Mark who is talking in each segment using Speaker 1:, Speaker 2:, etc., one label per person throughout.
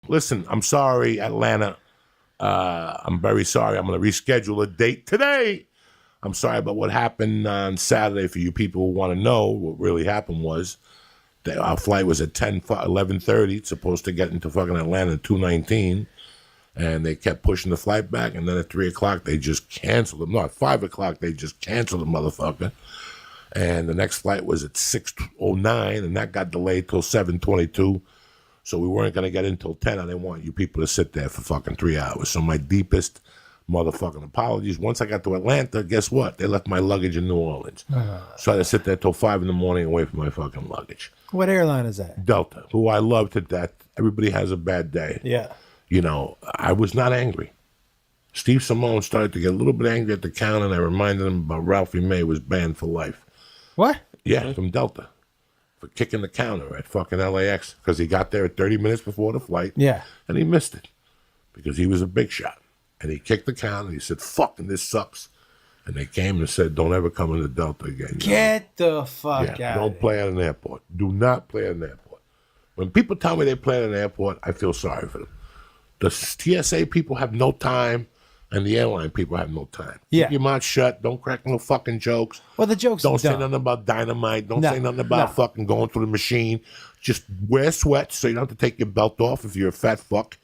Speaker 1: listen, I'm sorry, Atlanta. I'm very sorry. I'm going to reschedule a date today. I'm sorry about what happened on Saturday. For you people who want to know what really happened was that our flight was at 11:30. It's supposed to get into fucking Atlanta at 2:19. And they kept pushing the flight back. And then at 3 o'clock, they just canceled them. No, at 5 o'clock, they just canceled the motherfucker. And the next flight was at 6:09, and that got delayed till 7:22. So we weren't going to get in till 10. I didn't want you people to sit there for fucking 3 hours. So my deepest motherfucking apologies. Once I got to Atlanta, guess what? They left my luggage in New Orleans. So I had to sit there till 5 in the morning and wait for my fucking luggage.
Speaker 2: What airline is that?
Speaker 1: Delta, who I love to death. Everybody has a bad day.
Speaker 2: Yeah.
Speaker 1: You know, I was not angry. Steve Simone started to get a little bit angry at the counter, and I reminded him about Ralphie May was banned for life.
Speaker 2: What?
Speaker 1: Yeah, from Delta. For kicking the counter at fucking LAX because he got there at 30 minutes before the flight.
Speaker 2: Yeah.
Speaker 1: And he missed it because he was a big shot. And he kicked the counter and he said, fucking this sucks. And they came and said, don't ever come into Delta again.
Speaker 2: Get the fuck out.
Speaker 1: Don't play at an airport. Do not play at an airport. When people tell me they play at an airport, I feel sorry for them. The TSA people have no time, and the airline people have no time.
Speaker 2: Yeah.
Speaker 1: Keep your mouth shut. Don't crack no fucking jokes.
Speaker 2: Well, the jokes
Speaker 1: Don't say nothing about dynamite. Don't say nothing about fucking going through the machine. Just wear sweats so you don't have to take your belt off if you're a fat fuck.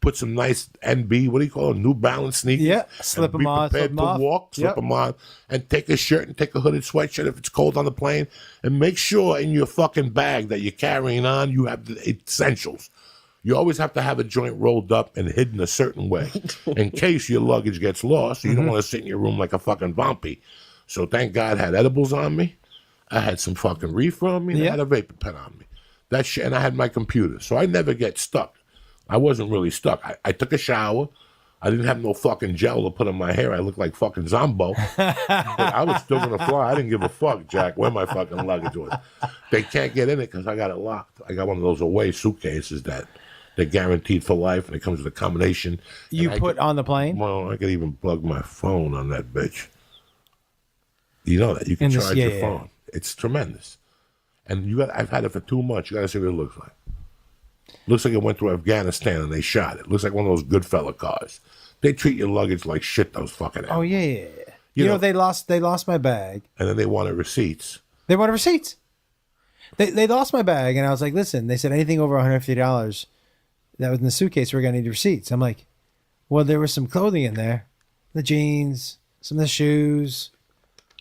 Speaker 1: Put some nice NB, what do you call it, New Balance sneakers.
Speaker 2: Yeah, slip them on.
Speaker 1: Be prepared to walk, slip them on, and take a shirt and take a hooded sweatshirt if it's cold on the plane. And make sure in your fucking bag that you're carrying on, you have the essentials. You always have to have a joint rolled up and hidden a certain way in case your luggage gets lost. So you don't want to sit in your room like a fucking vampy. So thank God I had edibles on me. I had some fucking reefer on me. And I had a vapor pen on me. That shit, and I had my computer. So I never get stuck. I wasn't really stuck. I took a shower. I didn't have no fucking gel to put in my hair. I looked like fucking Zombo. But I was still going to fly. I didn't give a fuck, Jack, where my fucking luggage was. They can't get in it because I got it locked. I got one of those away suitcases that they're guaranteed for life, and it comes with a combination.
Speaker 2: You put on the plane?
Speaker 1: Well, I could even plug my phone on that bitch. You know that. You can charge your phone. It's tremendous. And I've had it for 2 months. You got to see what it looks like. Looks like it went through Afghanistan and they shot it. Looks like one of those Goodfella cars. They treat your luggage like shit, those fucking animals.
Speaker 2: Oh, yeah. You know, they lost my bag.
Speaker 1: And then they wanted receipts.
Speaker 2: They wanted receipts. They lost my bag, and I was like, listen, they said anything over $150 that was in the suitcase, we're going to need receipts. I'm like, well, there was some clothing in there. The jeans, some of the shoes.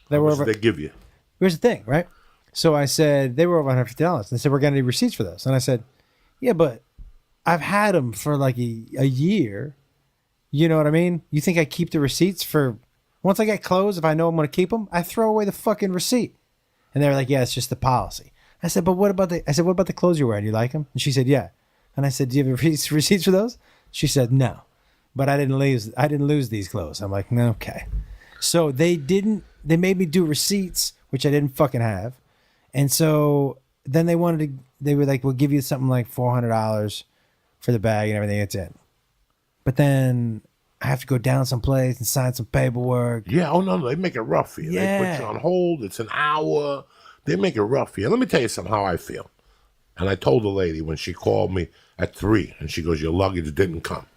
Speaker 1: How much did they give you?
Speaker 2: Here's the thing, right? So I said, they were over $150. And they said, we're going to need receipts for those. And I said, yeah, but I've had them for like a year. You know what I mean? You think I keep the receipts for... Once I get clothes, if I know I'm going to keep them, I throw away the fucking receipt. And they were like, yeah, it's just the policy. I said, what about the clothes you're wearing? You like them? And she said, yeah. And I said, do you have receipts for those? She said, no. But I didn't lose these clothes. I'm like, okay. So they made me do receipts, which I didn't fucking have. And so then they were like, we'll give you something like $400 for the bag and everything. It's in. But then I have to go down someplace and sign some paperwork.
Speaker 1: Yeah, oh no, they make it rough for you. Yeah. They put you on hold. It's an hour. They make it rough for you. Let me tell you something how I feel. And I told the lady when she called me at 3, and she goes, your luggage didn't come.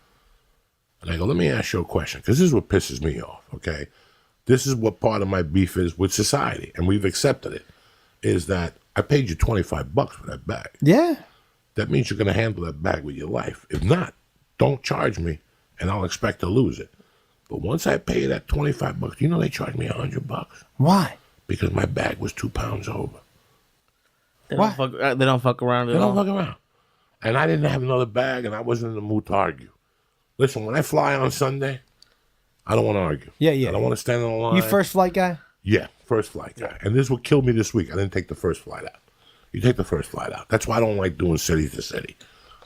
Speaker 1: And I go, let me ask you a question, because this is what pisses me off, okay? This is what part of my beef is with society, and we've accepted it, is that I paid you $25 for that bag.
Speaker 2: Yeah.
Speaker 1: That means you're going to handle that bag with your life. If not, don't charge me, and I'll expect to lose it. But once I pay that $25, you know they charge me $100.
Speaker 2: Why?
Speaker 1: Because my bag was 2 pounds over.
Speaker 3: They don't fuck around. They don't fuck around.
Speaker 1: And I didn't have another bag, and I wasn't in the mood to argue. Listen, when I fly on Sunday, I don't want to argue.
Speaker 2: Yeah.
Speaker 1: I don't want to stand on the line.
Speaker 2: You first flight guy?
Speaker 1: Yeah, first flight guy. And this is what killed me this week. I didn't take the first flight out. You take the first flight out. That's why I don't like doing city to city.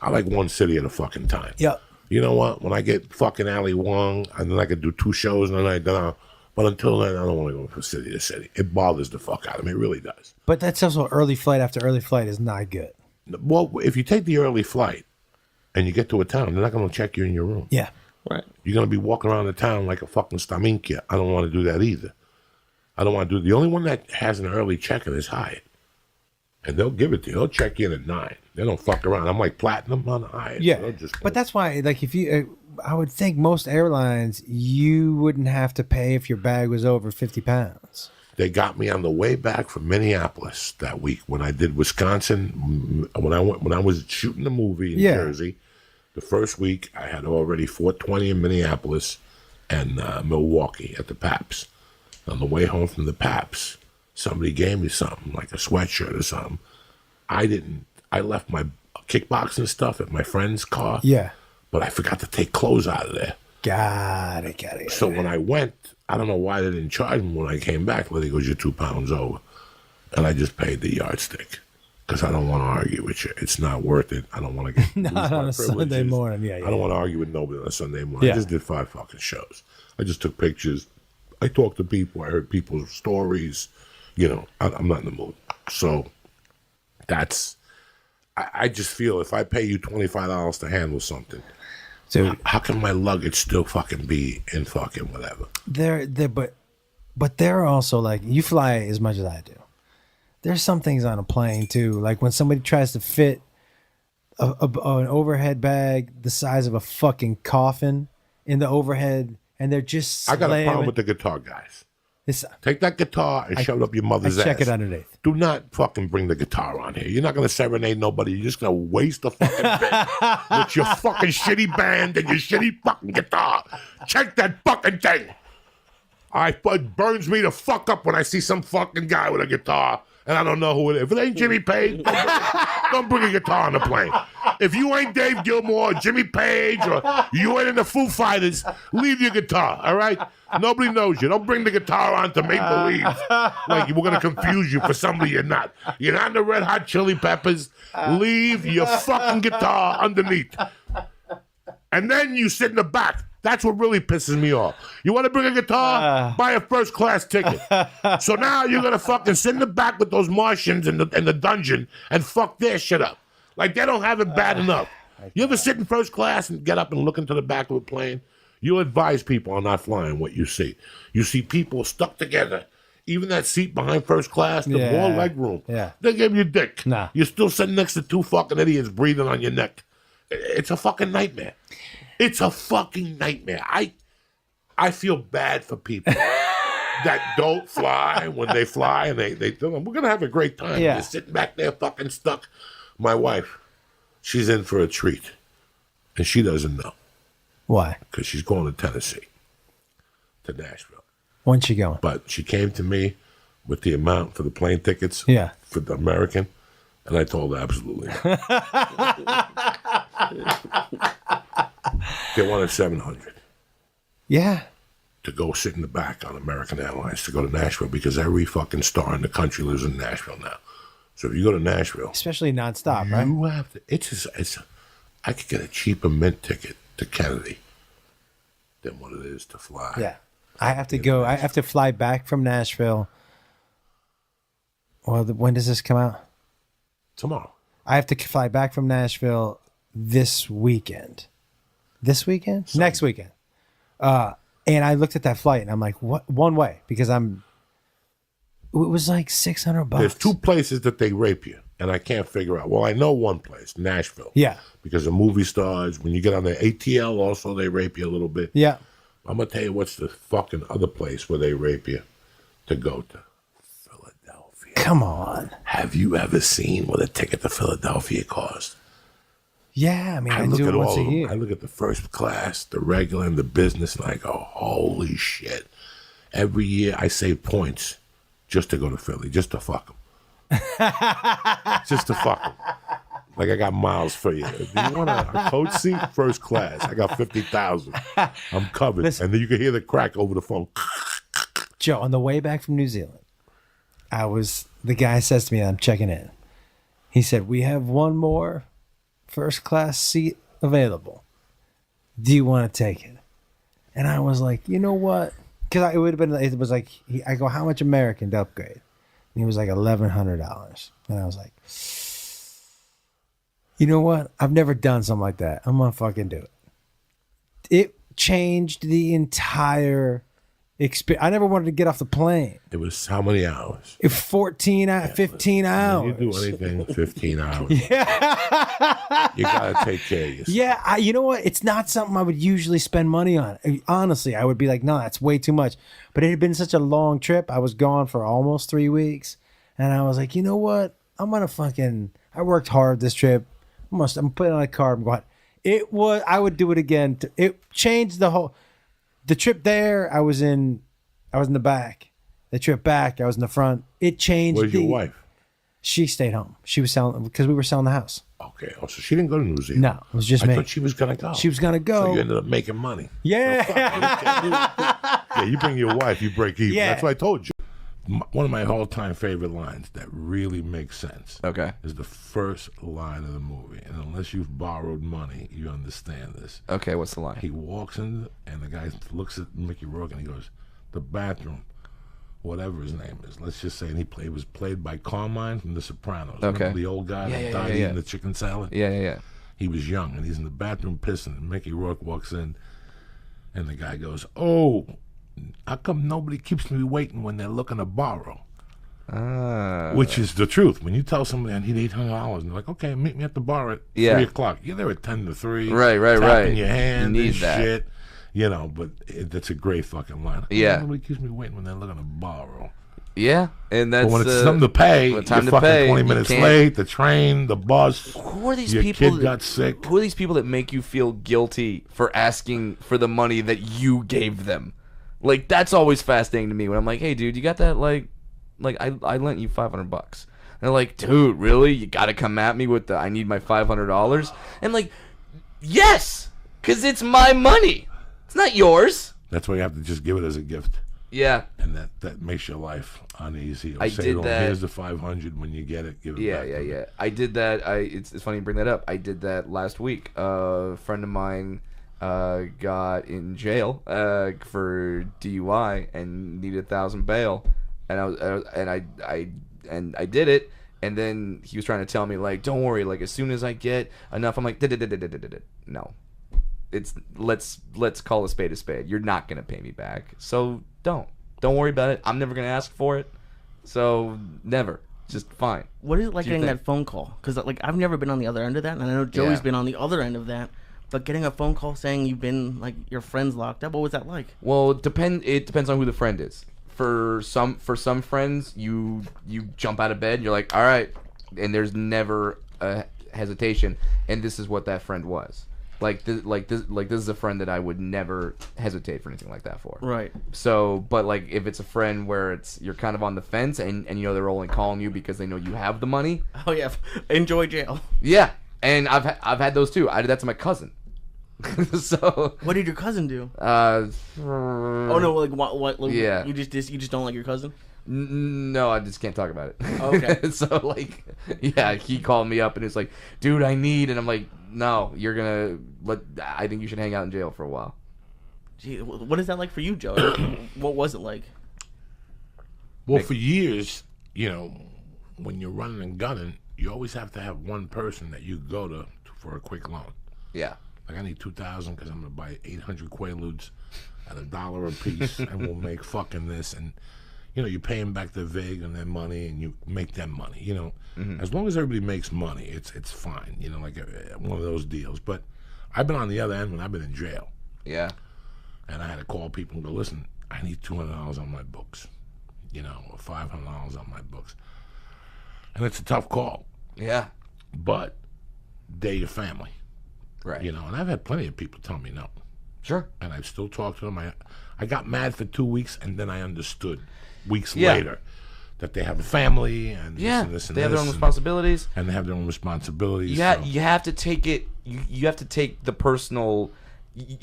Speaker 1: I like one city at a fucking time.
Speaker 2: Yep.
Speaker 1: You know what? When I get fucking Ali Wong, and then I could do 2 shows in a night, but until then, I don't want to go from city to city. It bothers the fuck out of me. It really does.
Speaker 2: But that's also early flight after early flight is not good.
Speaker 1: Well, if you take the early flight and you get to a town, they're not going to check you in your room.
Speaker 2: Yeah.
Speaker 3: Right.
Speaker 1: You're going to be walking around the town like a fucking staminkia. I don't want to do that either. I don't want to do... The only one that has an early check-in is Hyatt. And they'll give it to you. They'll check you in at 9. They don't fuck around. I'm like platinum on the highest.
Speaker 2: Yeah, but that's why, like, if you, I would think most airlines, you wouldn't have to pay if your bag was over 50 pounds.
Speaker 1: They got me on the way back from Minneapolis that week when I did Wisconsin. When I was shooting the movie in Jersey, the first week I had already 420 in Minneapolis and Milwaukee at the Paps. On the way home from the Paps, somebody gave me something, like a sweatshirt or something. I left my kickboxing stuff at my friend's car.
Speaker 2: Yeah.
Speaker 1: But I forgot to take clothes out of there.
Speaker 2: Got it.
Speaker 1: So when I went, I don't know why they didn't charge me when I came back. Well, he goes, you're 2 pounds over. And I just paid the yardstick because I don't want to argue with you. It's not worth it. I don't want to get
Speaker 2: not on a Sunday morning. Yeah.
Speaker 1: I don't want to argue with nobody on a Sunday morning. I just did 5 fucking shows. I just took pictures. I talked to people. I heard people's stories. You know, I'm not in the mood. So I just feel if I pay you $25 to handle something, so how can my luggage still fucking be in fucking whatever?
Speaker 2: But they're also like, you fly as much as I do. There's some things on a plane too, like when somebody tries to fit an overhead bag the size of a fucking coffin in the overhead, and they're just
Speaker 1: I got a problem with the guitar guys. Take that guitar and shove it up your mother's ass.
Speaker 2: Check it underneath.
Speaker 1: Do not fucking bring the guitar on here. You're not going to serenade nobody. You're just going to waste the fucking bit with your fucking shitty band and your shitty fucking guitar. Check that fucking thing. It burns me the fuck up when I see some fucking guy with a guitar and I don't know who it is. If it ain't Jimmy Page, don't bring a guitar on the plane. If you ain't Dave Gilmour or Jimmy Page or you ain't in the Foo Fighters, leave your guitar, all right? Nobody knows you. Don't bring the guitar on to make believe like we're going to confuse you for somebody you're not. You're not in the Red Hot Chili Peppers. Leave your fucking guitar underneath. And then you sit in the back. That's what really pisses me off. You want to bring a guitar? Buy a first class ticket. So now you're going to fucking sit in the back with those Martians in the dungeon and fuck their shit up. Like they don't have it bad enough. You ever sit in first class and get up and look into the back of a plane? You advise people on not flying what you see. You see people stuck together. Even that seat behind first class, the more leg room.
Speaker 2: Yeah.
Speaker 1: They gave you dick.
Speaker 2: Nah.
Speaker 1: You're still sitting next to 2 fucking idiots breathing on your neck. It's a fucking nightmare. It's a fucking nightmare. I feel bad for people that don't fly when they fly and they tell them, we're going to have a great time.
Speaker 2: Yeah.
Speaker 1: They're sitting back there fucking stuck. My wife, she's in for a treat. And she doesn't know.
Speaker 2: Why?
Speaker 1: Because she's going to Tennessee, to Nashville.
Speaker 2: When's she going?
Speaker 1: But she came to me with the amount for the plane tickets for the American, and I told her absolutely not. They wanted $700.
Speaker 2: Yeah.
Speaker 1: To go sit in the back on American Airlines to go to Nashville because every fucking star in the country lives in Nashville now. So if you go to Nashville,
Speaker 2: especially nonstop, right?
Speaker 1: You have to. I could get a cheaper mint ticket to Kennedy than what it is to fly.
Speaker 2: Yeah. I have to go. I have to fly back from Nashville. Well, when does this come out?
Speaker 1: Tomorrow.
Speaker 2: I have to fly back from Nashville this weekend. This weekend?
Speaker 1: Sunday.
Speaker 2: Next weekend. And I looked at that flight and I'm like, what? One way, because it was like $600.
Speaker 1: There's 2 places that they rape you, and I can't figure out. Well, I know one place, Nashville.
Speaker 2: Yeah.
Speaker 1: Because the movie stars, when you get on the ATL, also they rape you a little bit.
Speaker 2: Yeah.
Speaker 1: I'm going to tell you what's the fucking other place where they rape you to go to. Philadelphia.
Speaker 2: Come on.
Speaker 1: Have you ever seen what a ticket to Philadelphia costs?
Speaker 2: Yeah, I mean, I
Speaker 1: look
Speaker 2: do
Speaker 1: at
Speaker 2: it once
Speaker 1: all
Speaker 2: a
Speaker 1: of them.
Speaker 2: year.
Speaker 1: I look at the first class, the regular, and the business, and I go, holy shit. Every year I save points just to go to Philly, just to fuck them. Just to fuck them. Like, I got miles for you. Do you want a coach seat? First class. I got 50,000. I'm covered.
Speaker 2: Listen.
Speaker 1: And then you can hear the crack over the phone.
Speaker 2: Joe, on the way back from New Zealand, the guy says to me, I'm checking in. He said, we have one more first class seat available. Do you want to take it? And I was like, you know what? Because it was like, I go, how much American to upgrade? And he was like $1,100. And I was like, you know what? I've never done something like that. I'm going to fucking do it. It changed the entire I never wanted to get off the plane.
Speaker 1: It was how many hours?
Speaker 2: 15 hours.
Speaker 1: When you do anything 15 hours. Yeah. You got to take care of yourself.
Speaker 2: Yeah, you know what? It's not something I would usually spend money on. Honestly, I would be like, no, that's way too much. But it had been such a long trip. I was gone for almost 3 weeks. And I was like, you know what? I'm going to I worked hard this trip. I'm putting on a card. I'm going, I would do it again. It changed the trip there. I was in the back. The trip back, I was in the front. It changed.
Speaker 1: Where's your wife?
Speaker 2: She stayed home. She was selling because we were selling the house.
Speaker 1: Okay. Oh, so she didn't go to New Zealand.
Speaker 2: No, it was just me.
Speaker 1: I thought she was gonna go.
Speaker 2: She was gonna go.
Speaker 1: So you ended up making money.
Speaker 2: Yeah.
Speaker 1: Yeah. You bring your wife, you break even.
Speaker 2: Yeah.
Speaker 1: That's what I told you. One of my all-time favorite lines that really makes sense.
Speaker 4: Okay.
Speaker 1: Is the first line of the movie, and unless you've borrowed money, you understand this.
Speaker 4: Okay, what's the line?
Speaker 1: He walks in, and the guy looks at Mickey Rourke, and he goes, "The bathroom." Whatever his name is, let's just say, and he was played by Carmine from The Sopranos.
Speaker 4: Okay.
Speaker 1: Remember the old guy that died eating the chicken salad?
Speaker 4: Yeah.
Speaker 1: He was young, and he's in the bathroom pissing, and Mickey Rourke walks in, and the guy goes, "Oh, how come nobody keeps me waiting when they're looking to borrow?" Which is the truth. When you tell somebody I need $800, and they're like, "Okay, meet me at the bar at 3 o'clock." You're there at 10 to 3.
Speaker 4: Right.
Speaker 1: Tapping your hand
Speaker 4: You need
Speaker 1: and
Speaker 4: that.
Speaker 1: shit. You know, but that's a great fucking line.
Speaker 4: Yeah.
Speaker 1: Nobody keeps me waiting when they're looking to borrow.
Speaker 4: Yeah, and that's
Speaker 1: But when it's something to pay, you're
Speaker 4: time to
Speaker 1: fucking
Speaker 4: pay,
Speaker 1: 20
Speaker 4: you
Speaker 1: minutes
Speaker 4: can't-
Speaker 1: late, the train, the bus.
Speaker 4: Who are these
Speaker 1: your
Speaker 4: people?
Speaker 1: Kid got sick.
Speaker 4: Who are these people that make you feel guilty for asking for the money that you gave them? Like, that's always fascinating to me when I'm like, hey, dude, you got that? Like I lent you $500. And they're like, dude, really? You got to come at me with I need my $500? And like, yes, because it's my money. It's not yours.
Speaker 1: That's why you have to just give it as a gift.
Speaker 4: Yeah.
Speaker 1: And that makes your life uneasy. Or
Speaker 4: I
Speaker 1: say
Speaker 4: did
Speaker 1: to them,
Speaker 4: that.
Speaker 1: Here's the 500 when you get it. Give it back to me.
Speaker 4: Yeah. I did that. It's funny you bring that up. I did that last week. A friend of mine got in jail for DUI and needed $1,000 bail, and I did it. And then he was trying to tell me, like, don't worry, like, as soon as I get enough, I'm like, no. It's let's call a spade. You're not gonna pay me back, so don't worry about it. I'm never gonna ask for it, so never. Just fine.
Speaker 3: What is it like
Speaker 4: Do you
Speaker 3: getting
Speaker 4: think?
Speaker 3: that phone call? Because like I've never been on the other end of that, and I know Joey's
Speaker 4: Yeah.
Speaker 3: been on the other end of that. But getting a phone call saying you've been like your friend's locked up, what was that like?
Speaker 4: Well, it depends on who the friend is. For some friends, you jump out of bed, you're like, all right, and there's never a hesitation. And this is what that friend was. This is a friend that I would never hesitate for anything like that for.
Speaker 3: Right.
Speaker 4: So, but like if it's a friend where you're kind of on the fence and you know they're only calling you because they know you have the money.
Speaker 3: Oh yeah, enjoy jail.
Speaker 4: Yeah, and I've had those too. I did that to my cousin. So.
Speaker 3: What did your cousin do?
Speaker 4: Oh
Speaker 3: no, like what? Like,
Speaker 4: Yeah.
Speaker 3: You just don't like your cousin?
Speaker 4: No, I just can't talk about it.
Speaker 3: Okay.
Speaker 4: So like, yeah, he called me up and it's like, dude, I need, and I'm like, no, I think you should hang out in jail for a while.
Speaker 3: Gee, what is that like for you, Joe? What was it like?
Speaker 1: Well, for years, when you're running and gunning, you always have to have one person that you go to for a quick loan.
Speaker 4: Yeah.
Speaker 1: Like, I need 2,000 because I'm gonna buy 800 Quaaludes at $1 a piece, and we'll make fucking this. And you pay them back the VIG and their money, and you make them money. As long as everybody makes money, it's fine. Like one of those deals. But I've been on the other end when I've been in jail.
Speaker 4: Yeah.
Speaker 1: And I had to call people and go, listen, I need $200 on my books, or $500 on my books. And it's a tough call,
Speaker 4: Yeah.
Speaker 1: but they're your family,
Speaker 4: Right.
Speaker 1: And I've had plenty of people tell me no.
Speaker 4: Sure.
Speaker 1: And I've still talked to them. I got mad for 2 weeks, and then I understood weeks
Speaker 4: Yeah.
Speaker 1: later that they have a family and
Speaker 4: Yeah.
Speaker 1: this and this and
Speaker 4: They have their own
Speaker 1: this,
Speaker 4: responsibilities.
Speaker 1: and they have their own responsibilities.
Speaker 4: Yeah.
Speaker 1: so-
Speaker 4: You have to take it. You have to take the personal. You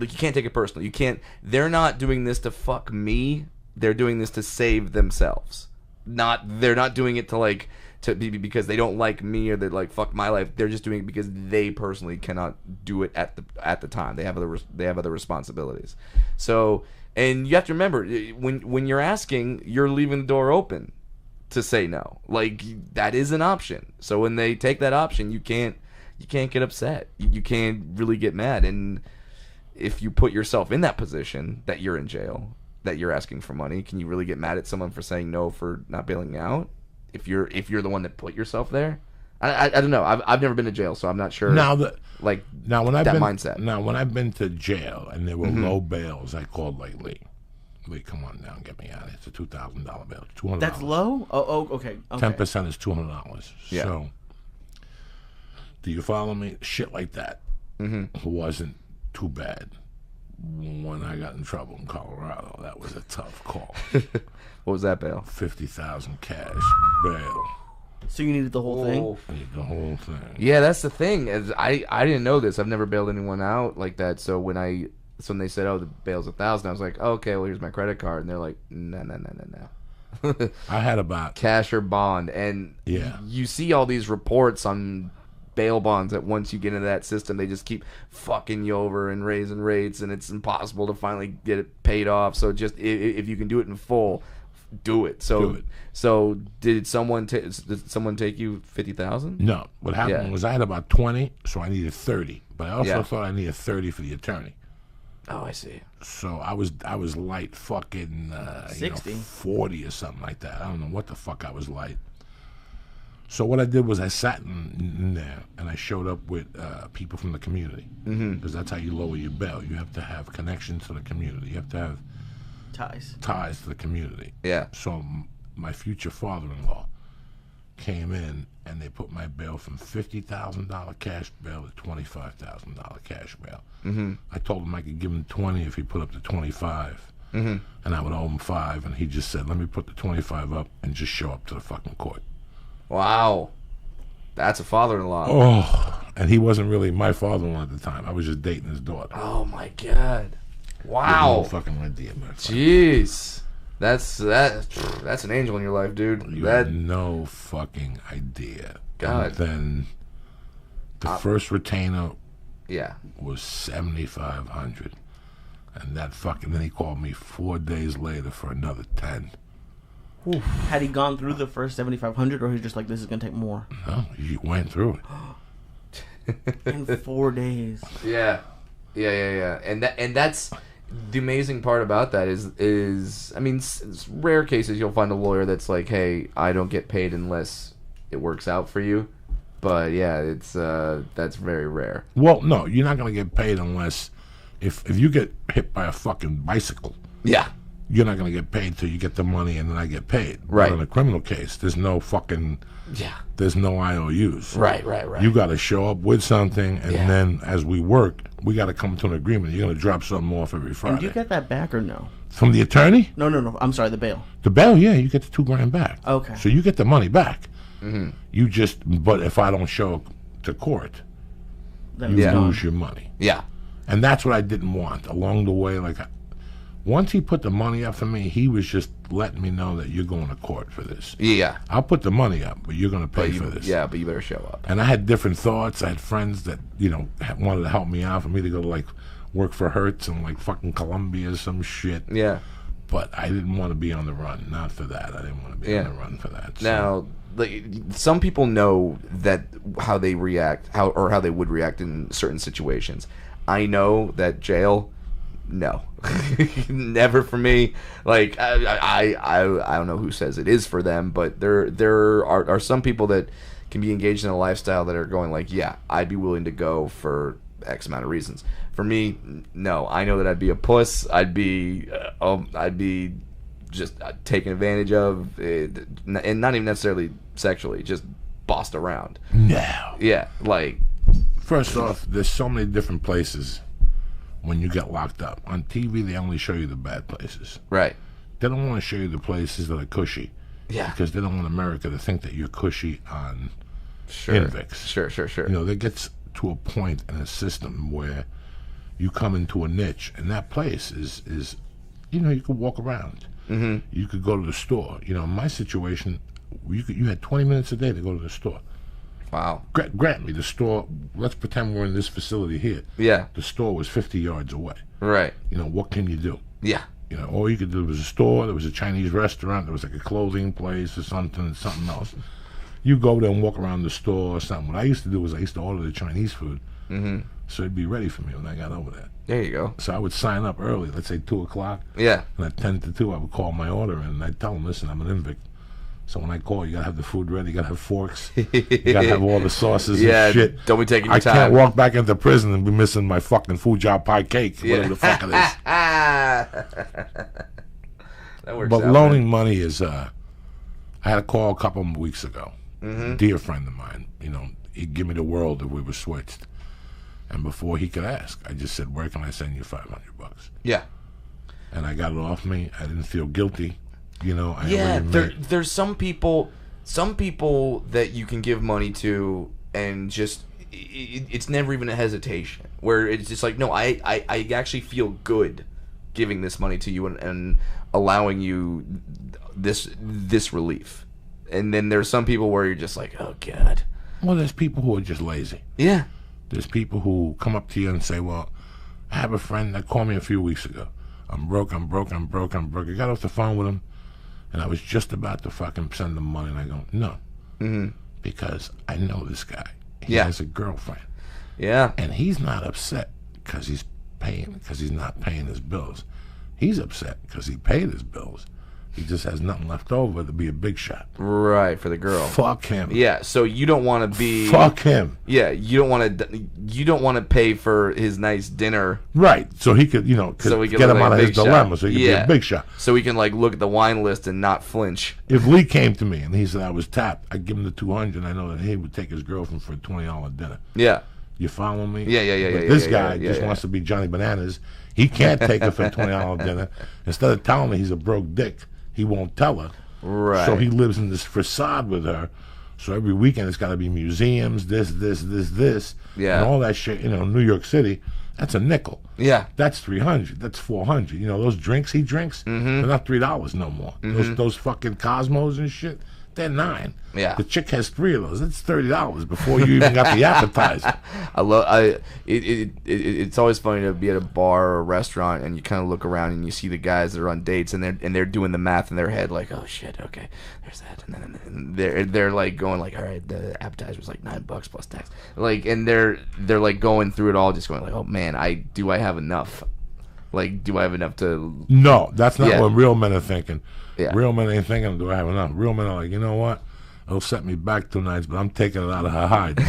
Speaker 4: can't take it personal. You can't. They're not doing this to fuck me. They're doing this to save themselves. They're not doing it to be because they don't like me or they like fuck my life. They're just doing it because they personally cannot do it at the time. They have other responsibilities. So, and you have to remember when you're asking, you're leaving the door open to say no. Like, that is an option. So when they take that option, you can't get upset. You can't really get mad. And if you put yourself in that position that you're in jail, that you're asking for money. Can you really get mad at someone for saying no for not bailing out? If you're the one that put yourself there, I don't know. I've never been to jail, so I'm not sure.
Speaker 1: Now when I've
Speaker 4: that
Speaker 1: been
Speaker 4: mindset.
Speaker 1: Now when I've been to jail and there were low bails, I called like Lee, come on down, get me out of here. It's a $2,000 bail, $200.
Speaker 3: That's low. Oh, okay.
Speaker 1: 10% is $200.
Speaker 4: Yeah.
Speaker 1: So, do you follow me? Shit like that wasn't too bad. When I got in trouble in Colorado, that was a tough call.
Speaker 4: What was that bail?
Speaker 1: 50,000 cash bail.
Speaker 3: So you needed the whole thing.
Speaker 1: I need the whole thing.
Speaker 4: Yeah, that's the thing. I didn't know this. I've never bailed anyone out like that. So when they said, "Oh, the bail's 1,000," I was like, oh, "Okay, well, here's my credit card," and they're like, "No."
Speaker 1: I had about
Speaker 4: Cash or bond, and
Speaker 1: Yeah.
Speaker 4: you see all these reports on bail bonds that once you get into that system, they just keep fucking you over and raising rates, and it's impossible to finally get it paid off. So just if you can do it in full, do it. So
Speaker 1: Do it.
Speaker 4: So did someone take you 50,000?
Speaker 1: No. What happened
Speaker 4: Yeah.
Speaker 1: was I had about 20, so I needed 30. But I also
Speaker 4: Yeah.
Speaker 1: thought I needed 30 for the attorney.
Speaker 4: Oh, I see.
Speaker 1: So I was light fucking
Speaker 3: 60.
Speaker 1: 40 or something like that. I don't know what the fuck I was light. So what I did was I sat in there and I showed up with people from the community, because that's how you lower your bail. You have to have connections to the community. You have to have ties to the community.
Speaker 4: Yeah.
Speaker 1: So my future father-in-law came in and they put my bail from $50,000 cash bail to $25,000 cash bail. I told him I could give him 20 if he put up the 25, and I would owe him 5. And he just said, "Let me put the 25 up and just show up to the fucking court."
Speaker 4: Wow. That's a father-in-law.
Speaker 1: Oh, and he wasn't really my father-in-law at the time. I was just dating his daughter.
Speaker 4: Oh my god.
Speaker 1: No
Speaker 4: Wow.
Speaker 1: fucking idea, man.
Speaker 4: Jeez. That's an angel in your life, dude.
Speaker 1: You had no fucking idea.
Speaker 4: God.
Speaker 1: And then the first retainer
Speaker 4: yeah.
Speaker 1: was $7,500, and then he called me 4 days later for another 10.
Speaker 3: Had he gone through the first 7,500, or he was just like, this is gonna take more?
Speaker 1: No, he went through it.
Speaker 3: In 4 days.
Speaker 4: Yeah. And that's the amazing part about that is I mean, it's rare cases you'll find a lawyer that's like, "Hey, I don't get paid unless it works out for you." But yeah, it's that's very rare.
Speaker 1: Well, no, you're not gonna get paid unless if you get hit by a fucking bicycle,
Speaker 4: Yeah.
Speaker 1: you're not gonna get paid till you get the money, and then I get paid.
Speaker 4: Right.
Speaker 1: But in a criminal case, there's no fucking
Speaker 4: Yeah.
Speaker 1: there's no IOUs.
Speaker 4: Right.
Speaker 1: You got to show up with something, and
Speaker 4: Yeah.
Speaker 1: then as we work, we got to come to an agreement. You're going to drop something off every Friday.
Speaker 3: And do you get that back or no?
Speaker 1: From the attorney?
Speaker 3: No. I'm sorry, the bail.
Speaker 1: The bail, yeah, you get the $2,000 back.
Speaker 3: Okay.
Speaker 1: So you get the money back. You just, but if I don't show up to court,
Speaker 3: Then
Speaker 1: you
Speaker 3: it's gone.
Speaker 1: lose your money.
Speaker 4: Yeah.
Speaker 1: And that's what I didn't want. Along the way, like, once he put the money up for me, he was just letting me know that you're going to court for this.
Speaker 4: Yeah.
Speaker 1: I'll put the money up, but you're going to pay
Speaker 4: But
Speaker 1: for this.
Speaker 4: Yeah, but you better show up.
Speaker 1: And I had different thoughts. I had friends that, wanted to help me out, for me to go to, like, work for Hertz and, like, fucking Columbia or some shit.
Speaker 4: Yeah.
Speaker 1: But I didn't want to be on the run. Not for that. I didn't want to be on the run for that. So.
Speaker 4: Now, like, some people know that how they react, how they would react in certain situations. I know that jail, no, never for me. Like, I don't know who says it is for them, but there are some people that can be engaged in a lifestyle that are going like, yeah, I'd be willing to go for X amount of reasons. For me, no. I know that I'd be a puss. I'd be just taken advantage of, and not even necessarily sexually, just bossed around.
Speaker 1: No.
Speaker 4: Yeah, like,
Speaker 1: First off, there's so many different places when you get locked up. On TV, they only show you the bad places.
Speaker 4: right.
Speaker 1: They don't want to show you the places that are cushy.
Speaker 4: Yeah.
Speaker 1: Because they don't want America to think that you're cushy on
Speaker 4: Sure.
Speaker 1: Invix.
Speaker 4: Sure.
Speaker 1: There gets to a point in a system where you come into a niche, and that place is you could walk around. Mm-hmm. You could go to the store. In my situation, you had 20 minutes a day to go to the store.
Speaker 4: Wow.
Speaker 1: Grant me, the store, let's pretend we're in this facility here.
Speaker 4: Yeah.
Speaker 1: The store was 50 yards away.
Speaker 4: Right.
Speaker 1: What can you do?
Speaker 4: Yeah.
Speaker 1: All you could do was a store, there was a Chinese restaurant, there was like a clothing place or something else. You go there and walk around the store or something. What I used to do was I used to order the Chinese food, So he'd be ready for me when I got over there.
Speaker 4: There you go.
Speaker 1: So I would sign up early, let's say 2 o'clock.
Speaker 4: Yeah.
Speaker 1: And at 10 to 2, I would call my order and I'd tell them, listen, I'm an Invict. So when I call, you gotta have the food ready, you gotta have forks, you gotta have all the sauces and shit.
Speaker 4: Don't be taking your
Speaker 1: I
Speaker 4: time.
Speaker 1: can't walk back into prison and be missing my fucking food job pie cake, whatever the fuck it is.
Speaker 4: That works
Speaker 1: But
Speaker 4: out,
Speaker 1: loaning
Speaker 4: man.
Speaker 1: money is, I had a call a couple of weeks ago. A dear friend of mine, you know, he'd give me the world if we were switched. And before he could ask, I just said, where can I send you $500?
Speaker 4: Yeah.
Speaker 1: And I got it off me. I didn't feel guilty. You know,
Speaker 4: Yeah, there's some people that you can give money to and just it's never even a hesitation where it's just like, no, I actually feel good giving this money to you and allowing you this relief. And then there's some people where you're just like, oh God.
Speaker 1: Well, there's people who are just lazy.
Speaker 4: Yeah.
Speaker 1: There's people who come up to you and say, well, I have a friend that called me a few weeks ago. I'm broke. I got off the phone with him, and I was just about to fucking send him money, and I go, no. Because I know this guy. He has a girlfriend.
Speaker 4: Yeah.
Speaker 1: And he's not upset because he's not paying his bills. He's upset because he paid his bills. He just has nothing left over to be a big shot.
Speaker 4: Right, for the girl.
Speaker 1: Fuck him.
Speaker 4: Yeah, so you don't want to be.
Speaker 1: Fuck him.
Speaker 4: Yeah, you don't want to pay for his nice dinner.
Speaker 1: Right, so he could, you know,
Speaker 4: So he
Speaker 1: get
Speaker 4: could
Speaker 1: him
Speaker 4: look
Speaker 1: out
Speaker 4: like
Speaker 1: of
Speaker 4: a
Speaker 1: his
Speaker 4: big
Speaker 1: dilemma,
Speaker 4: shot.
Speaker 1: so he could be a big shot.
Speaker 4: So he can like look at the wine list and not flinch.
Speaker 1: If Lee came to me and he said I was tapped, I'd give him the $200. I know that he would take his girlfriend for a $20 dinner.
Speaker 4: Yeah.
Speaker 1: You follow me?
Speaker 4: Yeah.
Speaker 1: But this guy just wants to be Johnny Bananas. He can't take her for a $20 dinner. Instead of telling me he's a broke dick, he won't tell her.
Speaker 4: Right.
Speaker 1: So he lives in this facade with her. So every weekend it's got to be museums, this,
Speaker 4: Yeah.
Speaker 1: and all that shit. You know, New York City, that's a nickel.
Speaker 4: Yeah.
Speaker 1: That's $300. That's $400. You know, those drinks he drinks, they're not $3 no more. Those fucking Cosmos and shit, they're $9.
Speaker 4: Yeah.
Speaker 1: The chick has 3 of those. It's $30 before you even got the appetizer.
Speaker 4: It's always funny to be at a bar or a restaurant and you kind of look around and you see the guys that are on dates and they're doing the math in their head like, oh shit, okay, there's that, and then they're like going like, all right, the appetizer was like $9 plus tax, like, and they're like going through it all, just going like, oh man, do I have enough? Like, do I have enough to?
Speaker 1: No, that's not what real men are thinking.
Speaker 4: Yeah.
Speaker 1: Real men ain't thinking, do I have enough? Real men are like, you know what? It'll set me back 2 nights, but I'm taking it out of her hide.